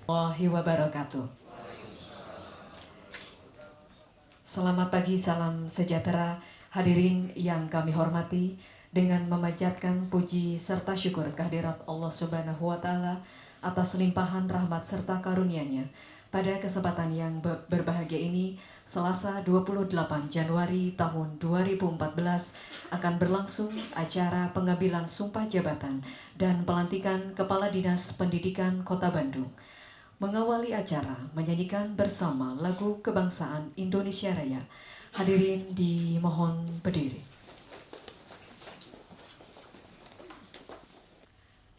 Warahmatullahi wabarakatuh. Selamat pagi, salam sejahtera hadirin yang kami hormati. Dengan memanjatkan puji serta syukur kehadirat Allah Subhanahu wa Ta'ala atas limpahan rahmat serta karunia-Nya. Pada kesempatan yang berbahagia ini, Selasa 28 Januari tahun 2014 akan berlangsung acara pengambilan sumpah jabatan dan pelantikan Kepala Dinas Pendidikan Kota Bandung. Mengawali acara menyanyikan bersama lagu kebangsaan Indonesia Raya. Hadirin dimohon berdiri.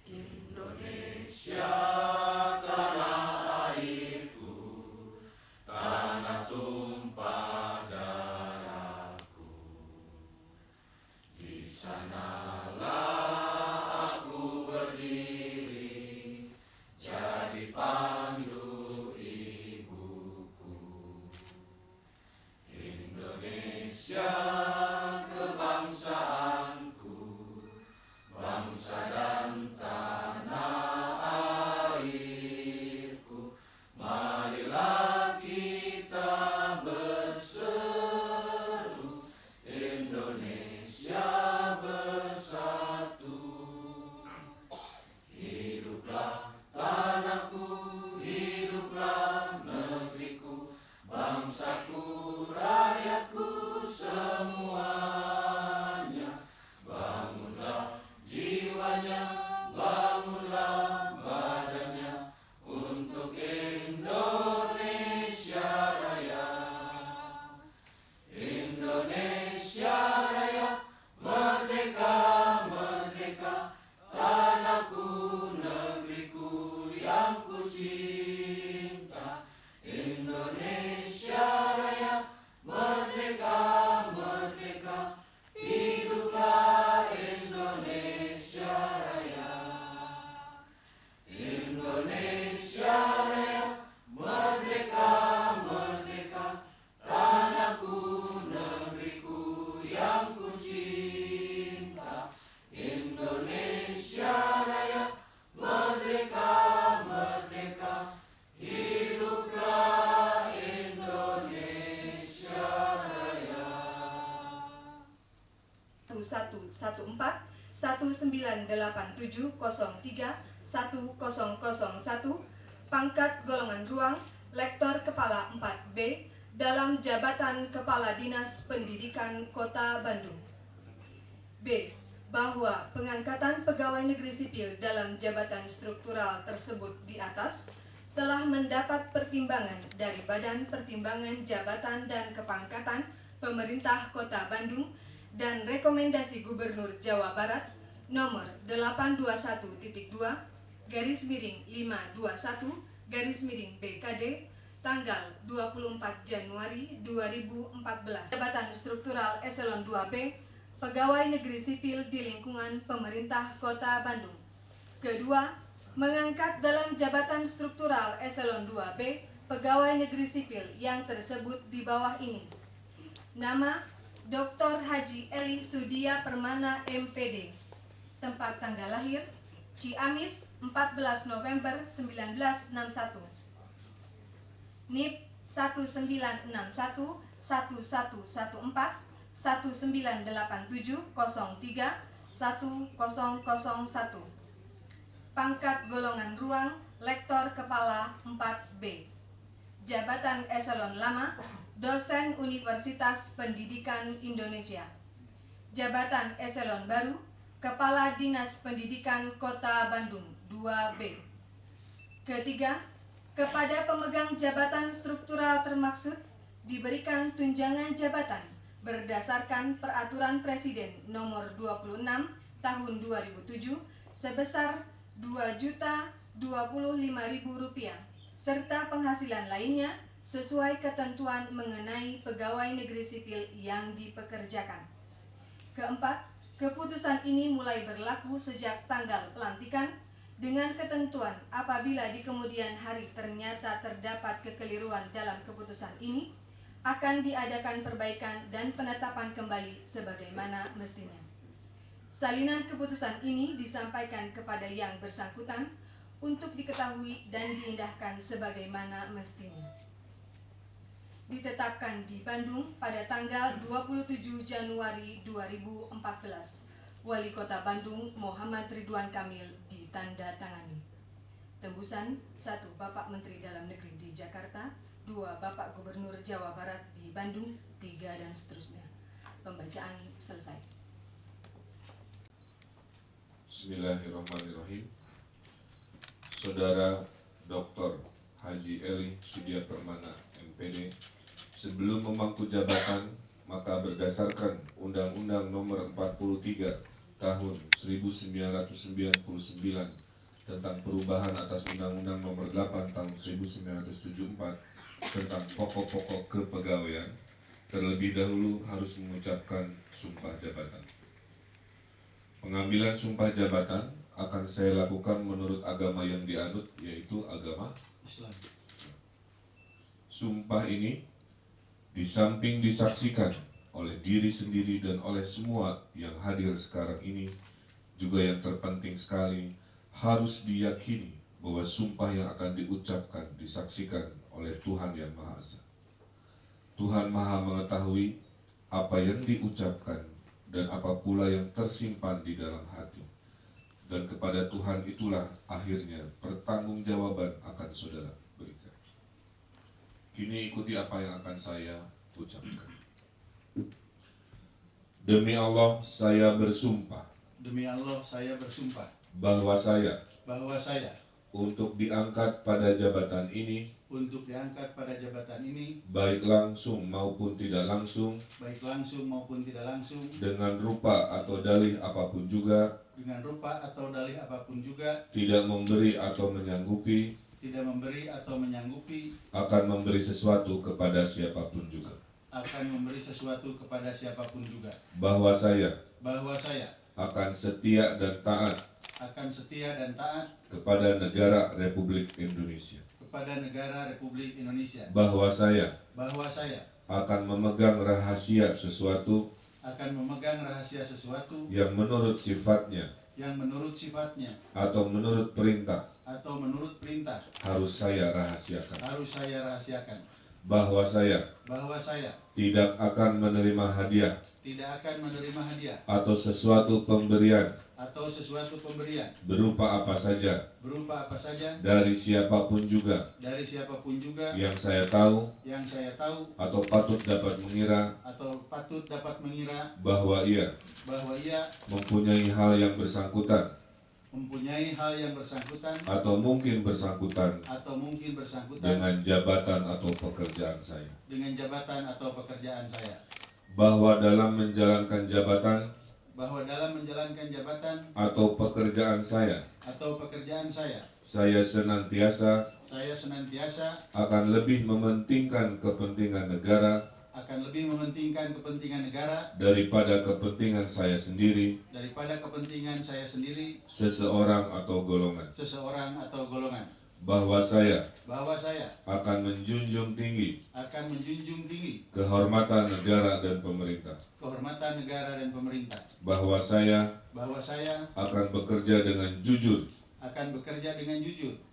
Indonesia tanah airku, tanah tumpah darahku. Di sanalah aku berdiri, jadi pandu ibuku. Indonesia kebangsaanku, bangsa dan tanah airku. Marilah kita berseru, Indonesia bersatu. Hiduplah tanahku, hiduplah negeriku, bangsaku, rakyatku semuanya. Bangunlah jiwanya, bangunlah badannya untuk Indonesia Raya. Indonesia Raya, merdeka, merdeka, tanahku, negeriku yang ku cinta. Indonesia Raya, merdeka, merdeka, hiduplah Indonesia Raya. Indonesia Raya, merdeka, merdeka, tanahku, negeriku yang ku cinta. Indonesia Raya, merdeka, merdeka, hiduplah Indonesia Raya. 1114-1987-03-1001, pangkat golongan ruang, lektor kepala 4B, dalam jabatan Kepala Dinas Pendidikan Kota Bandung. B. Bahwa pengangkatan pegawai negeri sipil dalam jabatan struktural tersebut di atas telah mendapat pertimbangan dari Badan Pertimbangan Jabatan dan Kepangkatan Pemerintah Kota Bandung dan Rekomendasi Gubernur Jawa Barat nomor 821-521-BKD tanggal 24 Januari 2014. Jabatan struktural eselon 2B pegawai negeri sipil di lingkungan pemerintah Kota Bandung. Kedua, mengangkat dalam jabatan struktural eselon 2B pegawai negeri sipil yang tersebut di bawah ini. Nama Dr. Haji Eli Sudia Permana MPD. Tempat tanggal lahir Ciamis 14 November 1961. NIP 1961 1114 1987 03 1001. Pangkat golongan ruang lektor kepala 4B. Jabatan eselon lama dosen Universitas Pendidikan Indonesia. Jabatan eselon baru Kepala Dinas Pendidikan Kota Bandung 2B. Ketiga, kepada pemegang jabatan struktural termaksud diberikan tunjangan jabatan berdasarkan Peraturan Presiden Nomor 26 Tahun 2007 sebesar Rp2.025.000 serta penghasilan lainnya sesuai ketentuan mengenai pegawai negeri sipil yang dipekerjakan. Keempat, keputusan ini mulai berlaku sejak tanggal pelantikan dengan ketentuan apabila di kemudian hari ternyata terdapat kekeliruan dalam keputusan ini, akan diadakan perbaikan dan penetapan kembali sebagaimana mestinya. Salinan keputusan ini disampaikan kepada yang bersangkutan untuk diketahui dan diindahkan sebagaimana mestinya. Ditetapkan di Bandung pada tanggal 27 Januari 2014. Wali Kota Bandung Muhammad Ridwan Kamil ditandatangani. Tembusan: 1. Bapak Menteri Dalam Negeri di Jakarta, 2. Bapak Gubernur Jawa Barat di Bandung, 3 dan seterusnya. Pembacaan selesai. Bismillahirrahmanirrahim. Saudara Dr. Haji Eli Sudia Permana, MPD, sebelum memangku jabatan, maka berdasarkan Undang-Undang Nomor 43 Tahun 1999 tentang perubahan atas Undang-Undang Nomor 8 Tahun 1974 tentang pokok-pokok kepegawaian, terlebih dahulu harus mengucapkan sumpah jabatan. Pengambilan sumpah jabatan akan saya lakukan menurut agama yang dianut, yaitu agama Islam. Sumpah ini di samping disaksikan oleh diri sendiri dan oleh semua yang hadir sekarang ini, juga yang terpenting sekali harus diyakini bahwa sumpah yang akan diucapkan disaksikan oleh Tuhan yang Maha Esa. Tuhan Maha mengetahui apa yang diucapkan dan apa pula yang tersimpan di dalam hati. Dan kepada Tuhan itulah akhirnya pertanggungjawaban akan saudara berikan. Kini ikuti apa yang akan saya ucapkan. Demi Allah saya bersumpah. Demi Allah saya bersumpah Bahwa saya untuk diangkat pada jabatan ini, untuk diangkat pada jabatan ini, baik langsung maupun tidak langsung, baik langsung maupun tidak langsung, dengan rupa atau dalih apapun juga, dengan rupa atau dalih apapun juga, tidak memberi atau menyanggupi, tidak memberi atau menyanggupi, akan memberi sesuatu kepada siapapun juga. akan memberi sesuatu kepada siapapun juga, Bahwa saya bahwa saya akan setia dan taat akan setia dan taat kepada negara Republik Indonesia. kepada negara Republik Indonesia, Bahwa saya bahwa saya akan memegang rahasia sesuatu akan memegang rahasia sesuatu yang menurut sifatnya yang menurut sifatnya atau menurut perintah atau menurut perintah harus saya rahasiakan. harus saya rahasiakan, Bahwa saya bahwa saya tidak akan menerima hadiah tidak akan menerima hadiah atau sesuatu pemberian atau sesuatu pemberian berupa apa saja berupa apa saja dari siapapun juga dari siapapun juga yang saya tahu yang saya tahu atau patut dapat mengira atau patut dapat mengira bahwa ia bahwa ia mempunyai hal yang bersangkutan mempunyai hal yang bersangkutan atau mungkin bersangkutan dengan jabatan atau pekerjaan saya. jabatan atau pekerjaan saya, Bahwa dalam menjalankan jabatan bahwa dalam menjalankan jabatan atau pekerjaan saya saya senantiasa akan lebih mementingkan kepentingan negara daripada kepentingan saya sendiri, seseorang atau golongan. Bahwa saya akan menjunjung tinggi kehormatan negara dan pemerintah. Bahwa saya akan bekerja dengan jujur,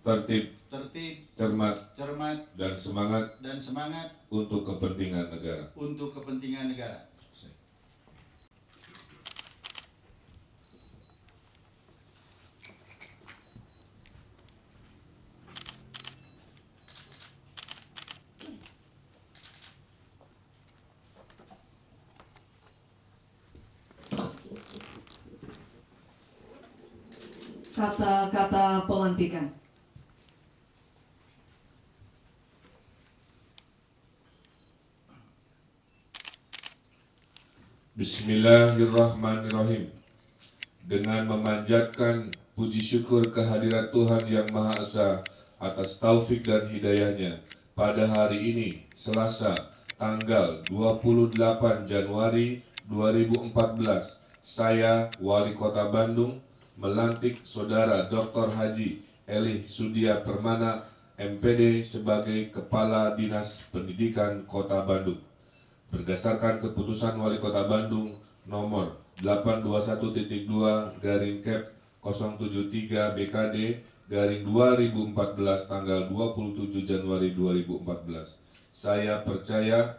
tertib, cermat, dan semangat untuk kepentingan negara. Kata-kata pelantikan. Bismillahirrahmanirrahim. Dengan memanjatkan puji syukur kehadirat Tuhan yang Maha Esa atas taufik dan hidayahnya, pada hari ini, Selasa, tanggal 28 Januari 2014, saya, Wali Kota Bandung, melantik Saudara Dr. Haji Eli Sudia Permana, MPD, sebagai Kepala Dinas Pendidikan Kota Bandung. Berdasarkan keputusan Wali Kota Bandung nomor 821.2/Kep 073 BKD 2014 tanggal 27 Januari 2014. Saya percaya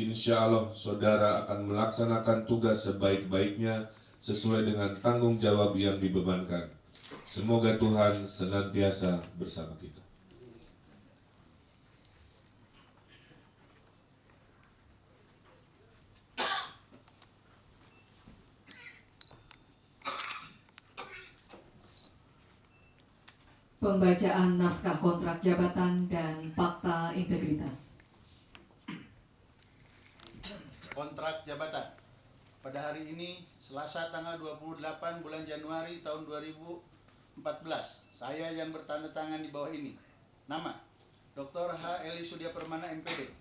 insya Allah saudara akan melaksanakan tugas sebaik-baiknya sesuai dengan tanggung jawab yang dibebankan. Semoga Tuhan senantiasa bersama kita. Pembacaan naskah kontrak jabatan dan fakta integritas. Kontrak jabatan. Pada hari ini, Selasa tanggal 28 bulan Januari tahun 2014, saya yang bertanda tangan di bawah ini. Nama: Dr. H. Eli Surya Permana MPD.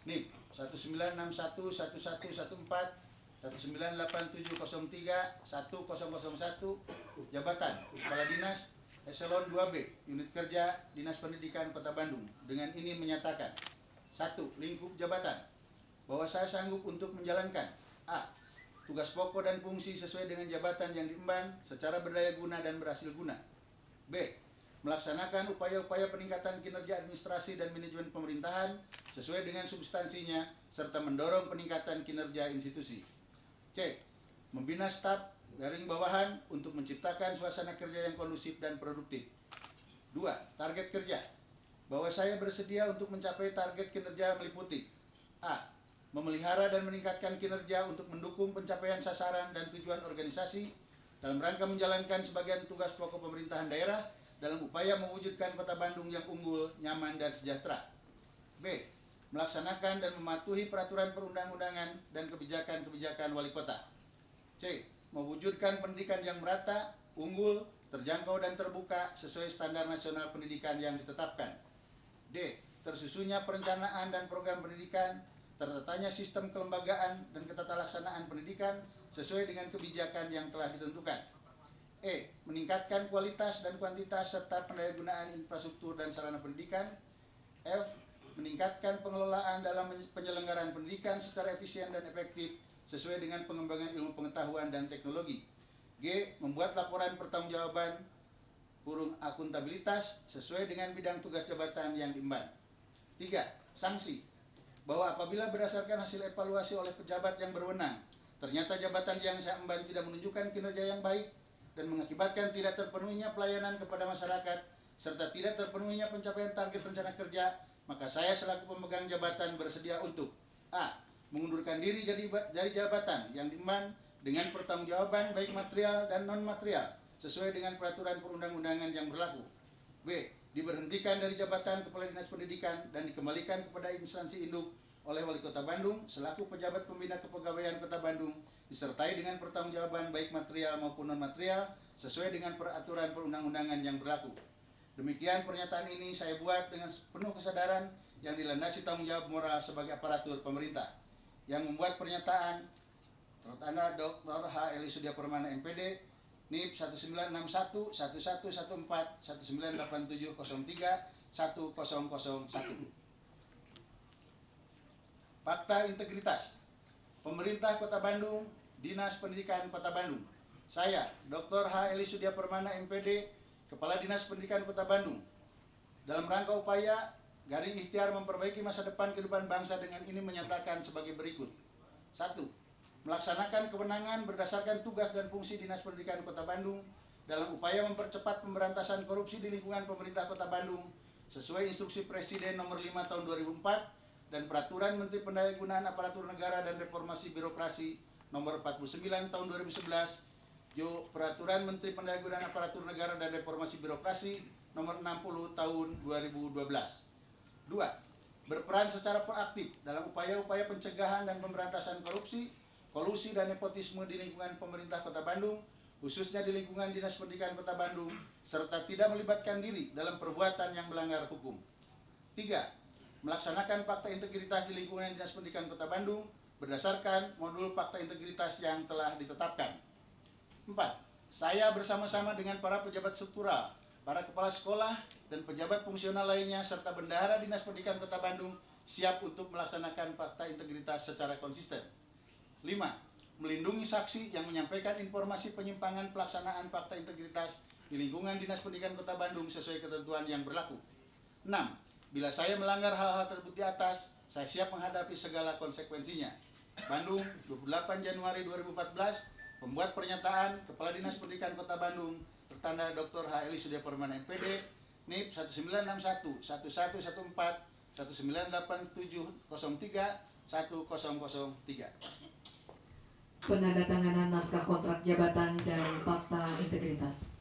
NIP 19611114 198703 1001. Jabatan: Kepala Dinas Eselon 2B, Unit Kerja Dinas Pendidikan Kota Bandung. Dengan ini menyatakan: 1. Lingkup jabatan, bahwa saya sanggup untuk menjalankan A. Tugas pokok dan fungsi sesuai dengan jabatan yang diemban secara berdaya guna dan berhasil guna. B. Melaksanakan upaya-upaya peningkatan kinerja administrasi dan manajemen pemerintahan sesuai dengan substansinya serta mendorong peningkatan kinerja institusi. C. Membina staf garing bawahan untuk menciptakan suasana kerja yang kondusif dan produktif. 2. Target kerja, bahwa saya bersedia untuk mencapai target kinerja meliputi A. Memelihara dan meningkatkan kinerja untuk mendukung pencapaian sasaran dan tujuan organisasi dalam rangka menjalankan sebagian tugas pokok pemerintahan daerah dalam upaya mewujudkan Kota Bandung yang unggul, nyaman, dan sejahtera. B. Melaksanakan dan mematuhi peraturan perundang-undangan dan kebijakan-kebijakan wali kota. C. Mewujudkan pendidikan yang merata, unggul, terjangkau, dan terbuka sesuai standar nasional pendidikan yang ditetapkan. D. Tersusunnya perencanaan dan program pendidikan, tertetapnya sistem kelembagaan dan ketatalaksanaan pendidikan sesuai dengan kebijakan yang telah ditentukan. E. Meningkatkan kualitas dan kuantitas serta pendayagunaan infrastruktur dan sarana pendidikan. F. Meningkatkan pengelolaan dalam penyelenggaraan pendidikan secara efisien dan efektif sesuai dengan pengembangan ilmu pengetahuan dan teknologi. G. Membuat laporan pertanggungjawaban akuntabilitas sesuai dengan bidang tugas jabatan yang diemban. 3. Sanksi, bahwa apabila berdasarkan hasil evaluasi oleh pejabat yang berwenang, ternyata jabatan yang saya emban tidak menunjukkan kinerja yang baik dan mengakibatkan tidak terpenuhinya pelayanan kepada masyarakat serta tidak terpenuhinya pencapaian target rencana kerja, maka saya selaku pemegang jabatan bersedia untuk A. Mengundurkan diri dari jabatan yang diemban dengan pertanggungjawaban baik material dan non-material sesuai dengan peraturan perundang-undangan yang berlaku. B. Diberhentikan dari jabatan Kepala Dinas Pendidikan dan dikembalikan kepada instansi induk oleh Wali Kota Bandung selaku pejabat pembina kepegawaian Kota Bandung disertai dengan pertanggungjawaban baik material maupun non-material sesuai dengan peraturan perundang-undangan yang berlaku. Demikian pernyataan ini saya buat dengan penuh kesadaran yang dilandasi tanggung jawab moral sebagai aparatur pemerintah. Yang membuat pernyataan tertanda Dr. H. Eli Surya Permana MPD, NIP 1961 1114 198703 1001. Fakta integritas. Pemerintah Kota Bandung, Dinas Pendidikan Kota Bandung. Saya, Dr. H. Eli Surya Permana MPD, Kepala Dinas Pendidikan Kota Bandung, dalam rangka upaya garing ikhtiar memperbaiki masa depan kehidupan bangsa dengan ini menyatakan sebagai berikut. 1. Melaksanakan kewenangan berdasarkan tugas dan fungsi Dinas Pendidikan Kota Bandung dalam upaya mempercepat pemberantasan korupsi di lingkungan pemerintah Kota Bandung sesuai instruksi Presiden nomor 5 tahun 2004 dan Peraturan Menteri Pendayagunaan Aparatur Negara dan Reformasi Birokrasi nomor 49 tahun 2011, Peraturan Menteri Pendayagunaan Aparatur Negara dan Reformasi Birokrasi nomor 60 tahun 2012. 2. Berperan secara proaktif dalam upaya-upaya pencegahan dan pemberantasan korupsi, kolusi dan nepotisme di lingkungan pemerintah Kota Bandung, khususnya di lingkungan Dinas Pendidikan Kota Bandung, serta tidak melibatkan diri dalam perbuatan yang melanggar hukum. 3. Melaksanakan fakta integritas di lingkungan Dinas Pendidikan Kota Bandung berdasarkan modul fakta integritas yang telah ditetapkan. 4. Saya bersama-sama dengan para pejabat struktural, para kepala sekolah, dan pejabat fungsional lainnya serta bendahara Dinas Pendidikan Kota Bandung siap untuk melaksanakan fakta integritas secara konsisten. 5. melindungi saksi yang menyampaikan informasi penyimpangan pelaksanaan fakta integritas di lingkungan Dinas Pendidikan Kota Bandung sesuai ketentuan yang berlaku. 6. Bila saya melanggar hal-hal tersebut di atas, saya siap menghadapi segala konsekuensinya. Bandung, 28 Januari 2014, pembuat pernyataan Kepala Dinas Pendidikan Kota Bandung, bertanda Dr. H. Eli Sudiaperman MPD, NIP 1961 1114 198703 1003. Penandatanganan naskah kontrak jabatan dan fakta integritas.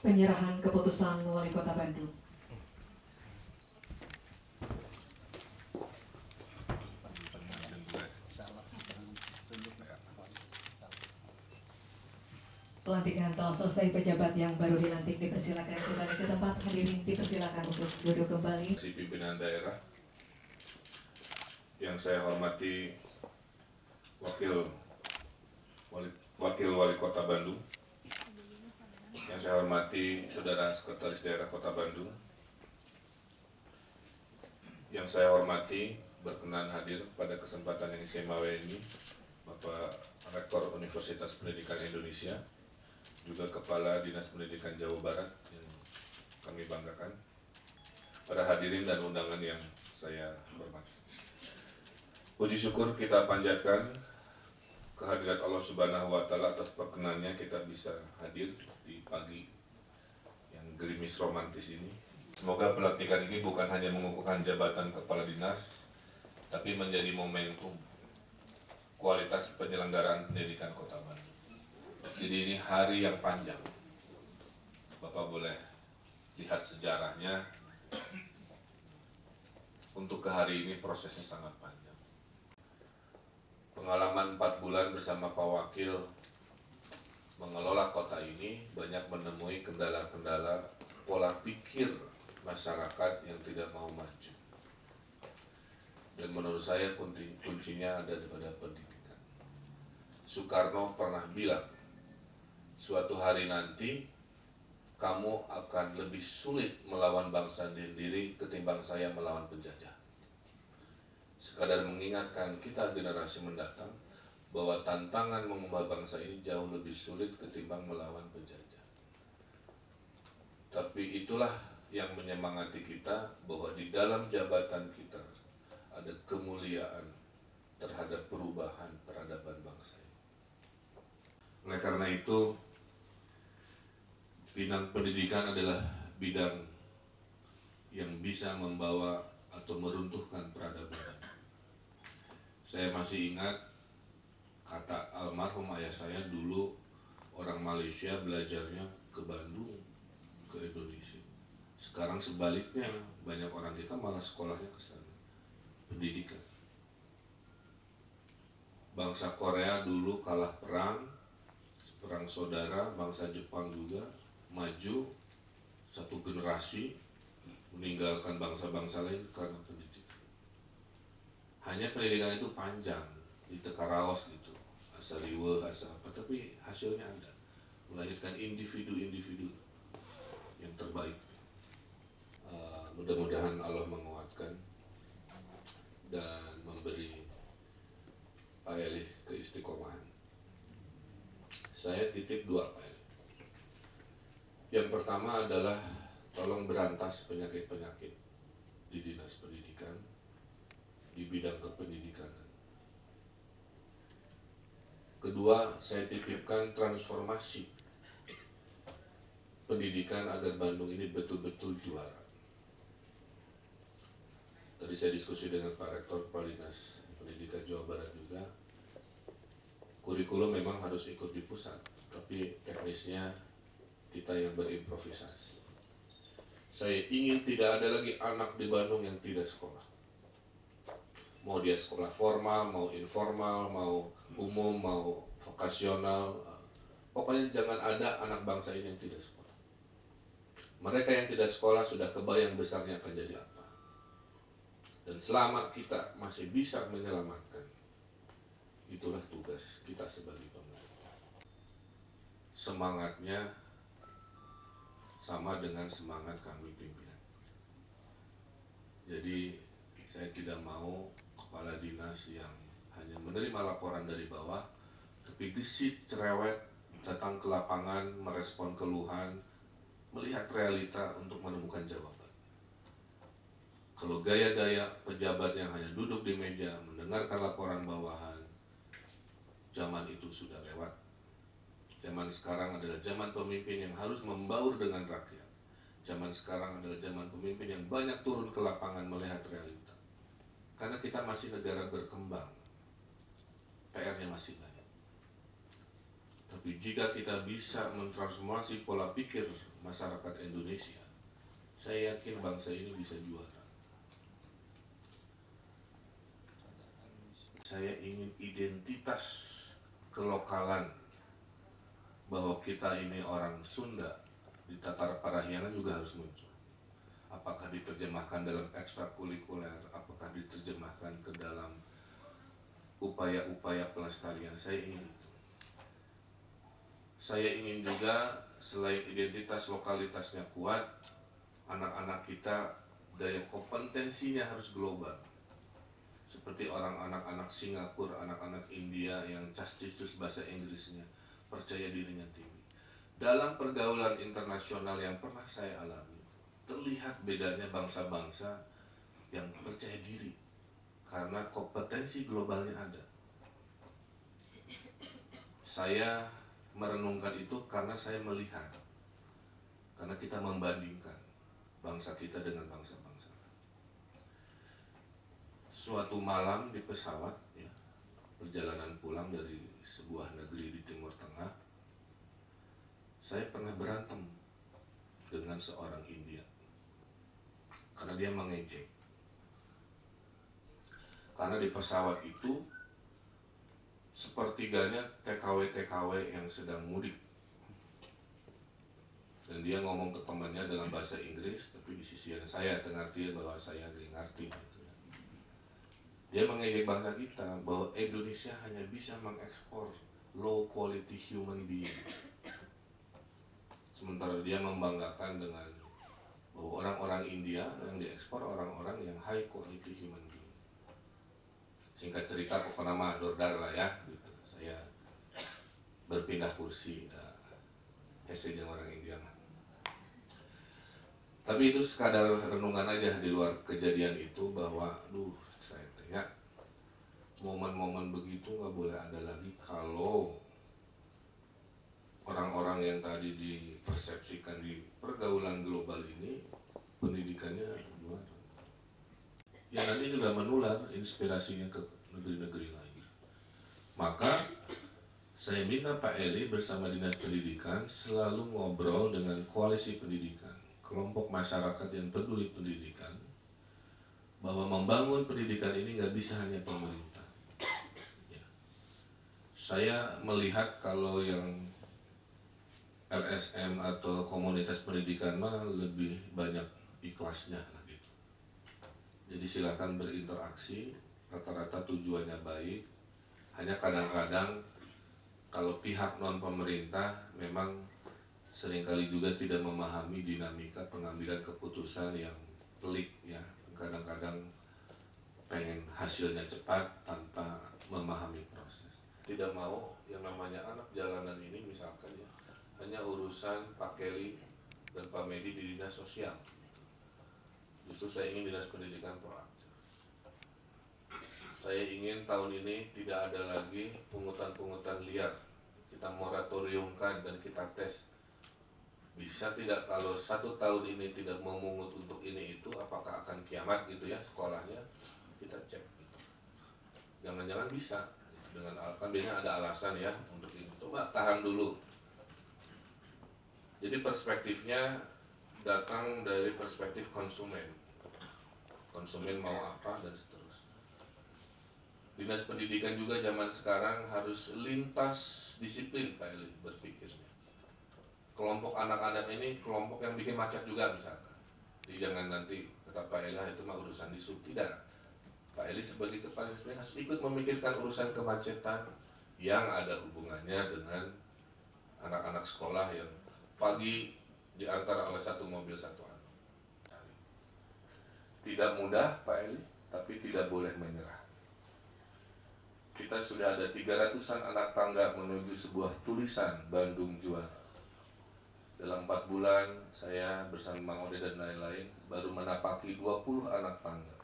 Penyerahan keputusan Wali Kota Bandung. Pelantikan telah selesai, pejabat yang baru dilantik dipersilakan kembali ke tempat. Hadirin dipersilakan untuk duduk kembali. Si pimpinan daerah yang saya hormati, Wakil Wali Kota Bandung, yang saya hormati Saudara Sekretaris Daerah Kota Bandung, yang saya hormati berkenan hadir pada kesempatan yang istimewa ini Bapak Rektor Universitas Pendidikan Indonesia, juga Kepala Dinas Pendidikan Jawa Barat yang kami banggakan, para hadirin dan undangan yang saya hormati. Puji syukur kita panjatkan kehadirat Allah Subhanahu wa Ta'ala atas perkenannya kita bisa hadir di pagi yang gerimis romantis ini. Semoga pelantikan ini bukan hanya mengukuhkan jabatan kepala dinas, tapi menjadi momentum kualitas penyelenggaraan pendidikan Kota Bandung. Jadi ini hari yang panjang. Bapak boleh lihat sejarahnya. Untuk ke hari ini prosesnya sangat panjang. Pengalaman 4 bulan bersama Pak Wakil mengelola kota ini banyak menemui kendala-kendala pola pikir masyarakat yang tidak mau maju. Dan menurut saya kuncinya ada pada pendidikan. Soekarno pernah bilang, suatu hari nanti kamu akan lebih sulit melawan bangsa sendiri ketimbang saya melawan penjajah. Sekadar mengingatkan kita generasi mendatang bahwa tantangan mengubah bangsa ini jauh lebih sulit ketimbang melawan penjajah. Tapi itulah yang menyemangati kita bahwa di dalam jabatan kita ada kemuliaan terhadap perubahan peradaban bangsa ini. Oleh karena itu, bidang pendidikan adalah bidang yang bisa membawa atau meruntuhkan peradaban. Saya masih ingat kata almarhum ayah saya dulu, orang Malaysia belajarnya ke Bandung, ke Indonesia. Sekarang sebaliknya, banyak orang kita malah sekolahnya ke sana. Pendidikan. Bangsa Korea dulu kalah perang saudara, bangsa Jepang juga maju satu generasi, meninggalkan bangsa-bangsa lain karena pendidikan. Hanya pendidikan itu panjang, diteka-raos gitu, asa riweuh, asa apa, tapi hasilnya ada, melahirkan individu-individu yang terbaik. Mudah-mudahan Allah menguatkan dan memberi Pak Eli keistiqomahan. Saya titip 2 Pak Eli. Yang pertama adalah tolong berantas penyakit-penyakit di Dinas Pendidikan, di bidang kependidikan. Kedua, saya titipkan transformasi pendidikan agar Bandung ini betul-betul juara. Tadi saya diskusi dengan Pak Rektor Kepala Dinas Pendidikan Jawa Barat juga. Kurikulum memang harus ikut di pusat, tapi teknisnya kita yang berimprovisasi. Saya ingin tidak ada lagi anak di Bandung yang tidak sekolah. Mau dia sekolah formal, mau informal, mau umum, mau vokasional. Pokoknya jangan ada anak bangsa ini yang tidak sekolah. Mereka yang tidak sekolah sudah kebayang besarnya akan jadi apa. Dan selama kita masih bisa menyelamatkan, itulah tugas kita sebagai pemerintah. Semangatnya sama dengan semangat kami pimpinan. Jadi saya tidak mau kepala dinas yang hanya menerima laporan dari bawah, tapi gesit, cerewet, datang ke lapangan, merespon keluhan, melihat realita untuk menemukan jawaban. Kalau gaya-gaya pejabat yang hanya duduk di meja, mendengarkan laporan bawahan, zaman itu sudah lewat. Zaman sekarang adalah zaman pemimpin yang harus membaur dengan rakyat. Zaman sekarang adalah zaman pemimpin yang banyak turun ke lapangan melihat realita. Karena kita masih negara berkembang, PR-nya masih banyak. Tapi jika kita bisa mentransformasi pola pikir masyarakat Indonesia, saya yakin bangsa ini bisa juara. Saya ingin identitas kelokalan bahwa kita ini orang Sunda di Tatar Parahyangan juga harus muncul. Apakah diterjemahkan dalam ekstrakurikuler, apakah diterjemahkan ke dalam upaya-upaya pelestarian, saya ingin itu. Saya ingin juga selain identitas lokalitasnya kuat, anak-anak kita daya kompetensinya harus global. Seperti anak-anak Singapura, anak-anak India yang castistus bahasa Inggrisnya, percaya dirinya tinggi. Dalam pergaulan internasional yang pernah saya alami, terlihat bedanya bangsa-bangsa yang percaya diri karena kompetensi globalnya ada. Saya merenungkan itu karena saya melihat, karena kita membandingkan bangsa kita dengan bangsa-bangsa. Suatu malam di pesawat, ya, perjalanan pulang dari sebuah negeri di Timur Tengah, saya pernah berantem dengan seorang India karena dia mengejek. Karena di pesawat itu sepertiganya TKW-TKW yang sedang mudik. Dan dia ngomong ke temannya dalam bahasa Inggris, tapi di sisian saya tengartian bahwa saya nggak ngerti. Gitu. Dia mengejek bangsa kita bahwa Indonesia hanya bisa mengekspor low quality human being. Sementara dia membanggakan dengan bahwa orang-orang India yang diekspor orang-orang yang high quality human being. Singkat cerita, pokoknya nama Dordar lah ya, gitu. Saya berpindah kursi, hasilnya orang India. Tapi itu sekadar renungan aja di luar kejadian itu bahwa, saya tanya, momen-momen begitu nggak boleh ada lagi kalau orang-orang yang tadi dipersepsikan di pergaulan global ini pendidikannya gimana? Ya nanti juga menular inspirasinya ke negeri-negeri lain. Maka saya minta Pak Eli bersama Dinas Pendidikan selalu ngobrol dengan koalisi pendidikan, kelompok masyarakat yang peduli pendidikan, bahwa membangun pendidikan ini nggak bisa hanya pemerintah. Ya. Saya melihat kalau yang LSM atau komunitas pendidikan mah lebih banyak ikhlasnya lah gitu. Jadi silakan berinteraksi, rata-rata tujuannya baik. Hanya kadang-kadang kalau pihak non pemerintah memang seringkali juga tidak memahami dinamika pengambilan keputusan yang pelik ya. Kadang-kadang pengen hasilnya cepat tanpa memahami proses. Tidak mau yang namanya anak jalanan ini misalkan ya, hanya urusan Pak Kelly dan Pak Medi di dinas sosial. Justru saya ingin dinas pendidikan proaktif. Saya ingin tahun ini tidak ada lagi pungutan-pungutan liar. Kita moratoriumkan dan kita tes. Bisa tidak kalau 1 tahun ini tidak memungut untuk ini itu, apakah akan kiamat gitu ya sekolahnya? Kita cek. Jangan-jangan bisa. Dengan kan biasanya ada alasan ya untuk ini. Coba tahan dulu. Jadi perspektifnya datang dari perspektif konsumen. Konsumen mau apa dan seterusnya. Dinas pendidikan juga zaman sekarang harus lintas disiplin Pak Eli berpikirnya. kelompok anak-anak ini kelompok yang bikin macet juga misalkan. Jadi jangan nanti kata Pak Eli itu mah urusan di sub, tidak. Pak Eli sebagai kepala dinas harus ikut memikirkan urusan kemacetan yang ada hubungannya dengan anak-anak sekolah yang pagi diantar oleh satu mobil satu anak. Tidak mudah Pak Eli, tapi tidak boleh menyerah. Kita sudah ada 300-an anak tangga menuju sebuah tulisan Bandung Juara. Dalam 4 bulan saya bersama Mang Ode dan lain-lain baru menapaki 20 anak tangga.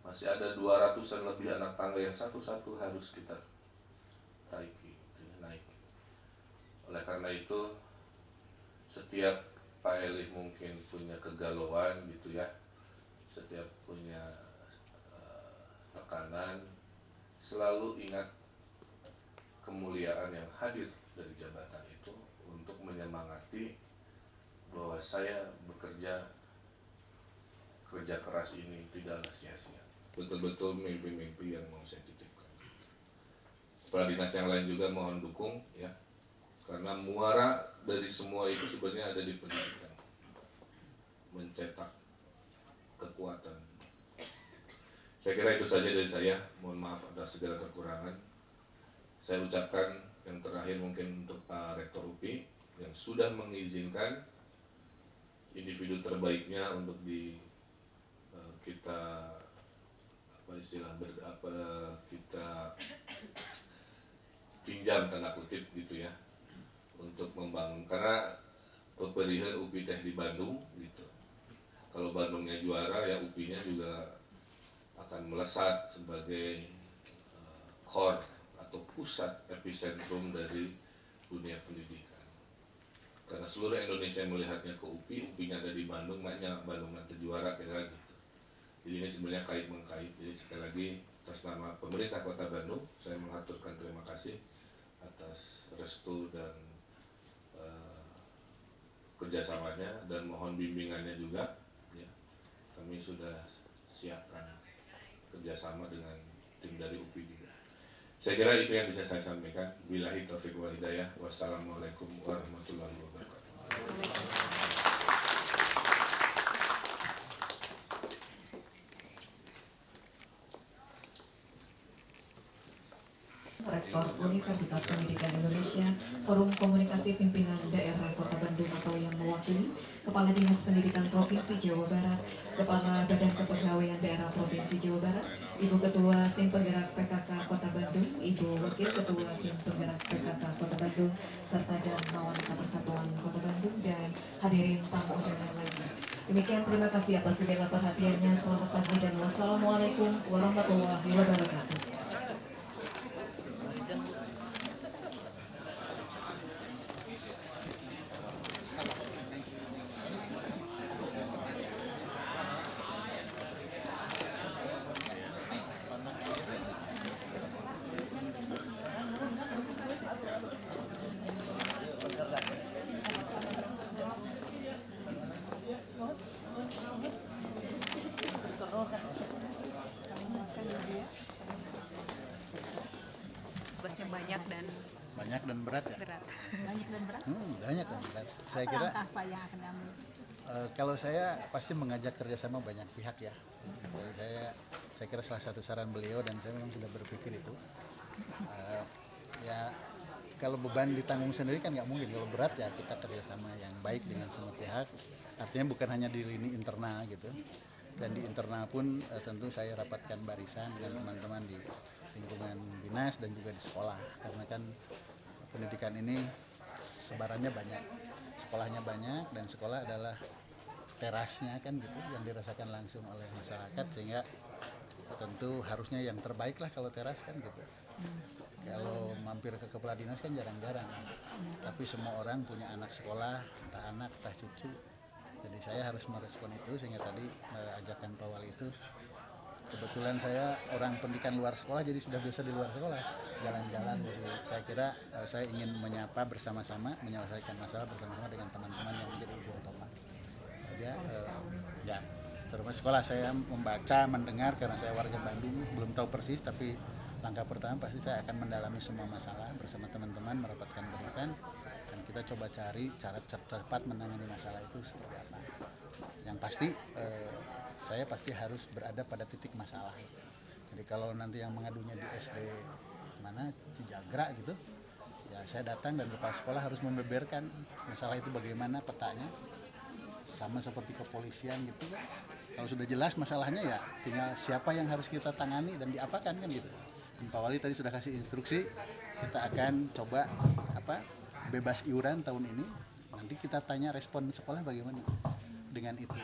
Masih ada 200-an lebih anak tangga yang satu-satu harus kita naik. Oleh karena itu setiap Pak Eli mungkin punya kegalauan gitu ya, setiap punya tekanan, selalu ingat kemuliaan yang hadir dari jabatan itu untuk menyemangati bahwa saya bekerja kerja keras ini tidaklah sia-sia. Betul-betul mimpi-mimpi yang mau saya titipkan. Kepala dinas yang lain juga mohon dukung ya, karena muara dari semua itu sebenarnya ada di pendidikan, mencetak kekuatan. Saya kira itu saja dari saya. Mohon maaf atas segala kekurangan. Saya ucapkan yang terakhir mungkin untuk Pak Rektor UPI yang sudah mengizinkan individu terbaiknya untuk kita kita pinjam tanda kutip gitu ya untuk membangun, karena peperihan UPI Teh di Bandung gitu. Kalau Bandungnya juara ya UPI-nya juga akan melesat sebagai core atau pusat epicentrum dari dunia pendidikan. Karena seluruh Indonesia melihatnya ke UPI, UPI-nya ada di Bandung, makanya Bandung nanti juara kira-kira gitu. Jadi ini sebenarnya kait-mengkait. Jadi sekali lagi atas nama pemerintah Kota Bandung, saya mengaturkan terima kasih atas restu dan kerjasamanya dan mohon bimbingannya juga. Ya. Kami sudah siapkan kerjasama dengan tim dari UPI juga. Saya kira itu yang bisa saya sampaikan. Billahi taufiq wal hidayah. Wassalamualaikum warahmatullahi wabarakatuh. Rektor Universitas Pendidikan Indonesia, Forum Komunikasi Pimpinan Daerah Kota Bandung atau yang mewakili, Kepala Dinas Pendidikan Provinsi Jawa Barat, Kepala Badan Kepegawaian Daerah Provinsi Jawa Barat, Ibu Ketua Tim Penggerak PKK Kota Bandung, Ibu Wakil Ketua Tim Penggerak PKK Kota Bandung, serta dan Mawanita Persatuan Kota Bandung, dan hadirin tamu undangan lainnya. Demikian, terima kasih atas segala perhatiannya. Selamat pagi dan wassalamualaikum warahmatullahi wabarakatuh. Tugasnya banyak dan berat ya. Banyak dan berat. Banyak dan berat. Saya kira Apa yang akan diambil? kalau saya pasti mengajak kerjasama banyak pihak ya. Jadi saya kira salah satu saran beliau dan saya memang sudah berpikir itu. Ya kalau beban ditanggung sendiri kan nggak mungkin. Kalau berat ya kita kerjasama yang baik dengan semua pihak. Artinya bukan hanya di lini internal gitu. Dan di internal pun tentu saya rapatkan barisan dengan teman-teman di lingkungan dinas dan juga di sekolah, karena kan pendidikan ini sebarannya banyak, sekolahnya banyak, dan sekolah adalah terasnya kan gitu yang dirasakan langsung oleh masyarakat, sehingga tentu harusnya yang terbaik lah kalau teras kan gitu. Kalau mampir ke kepala dinas kan jarang-jarang, tapi semua orang punya anak sekolah, entah anak entah cucu, jadi saya harus merespon itu, sehingga tadi ajakan Pak Wali itu kebetulan saya orang pendidikan luar sekolah, jadi sudah biasa di luar sekolah jalan-jalan. Jadi saya kira saya ingin menyapa bersama-sama, menyelesaikan masalah bersama-sama dengan teman-teman yang menjadi ujung tombak. Ya, terus sekolah saya membaca, mendengar, karena saya warga Bandung, belum tahu persis, tapi langkah pertama pasti saya akan mendalami semua masalah bersama teman-teman, merapatkan barisan, dan kita coba cari cara cepat menangani masalah itu seperti apa. Yang pasti saya pasti harus berada pada titik masalah. Jadi kalau nanti yang mengadunya di SD mana Cijagra gitu, ya saya datang dan kepala sekolah harus membeberkan masalah itu bagaimana petanya, sama seperti kepolisian gitu kan. Kalau sudah jelas masalahnya ya tinggal siapa yang harus kita tangani dan diapakan kan gitu. Pak Wali tadi sudah kasih instruksi, kita akan coba bebas iuran tahun ini. Nanti kita tanya respon sekolah bagaimana dengan itu.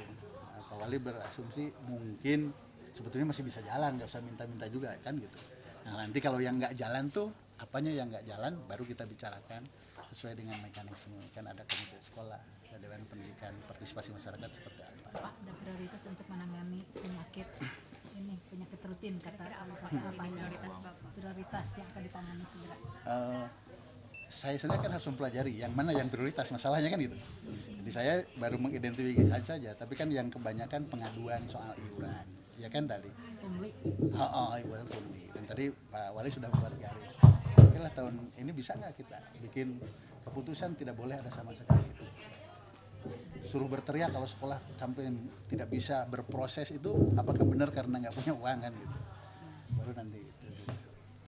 Pak Wali berasumsi mungkin sebetulnya masih bisa jalan, nggak usah minta-minta juga kan gitu. Nah nanti kalau yang nggak jalan tuh apanya yang nggak jalan baru kita bicarakan sesuai dengan mekanisme. Kan ada komite sekolah, ada dewan pendidikan, partisipasi masyarakat seperti apa. Pak, ada prioritas untuk menangani penyakit rutin kata apa prioritas yang akan ditangani segera? Saya sendiri kan harus mempelajari yang mana yang prioritas masalahnya kan gitu. Jadi saya baru mengidentifikasi saja, tapi kan yang kebanyakan pengaduan soal iuran, ya kan tadi. Pungli. Iuran pungli. Dan tadi Pak Wali sudah membuat garis. Oke lah tahun ini bisa nggak kita bikin keputusan tidak boleh ada sama sekali itu. Suruh berteriak kalau sekolah sampai tidak bisa berproses itu apakah benar karena nggak punya uang kan gitu. Baru nanti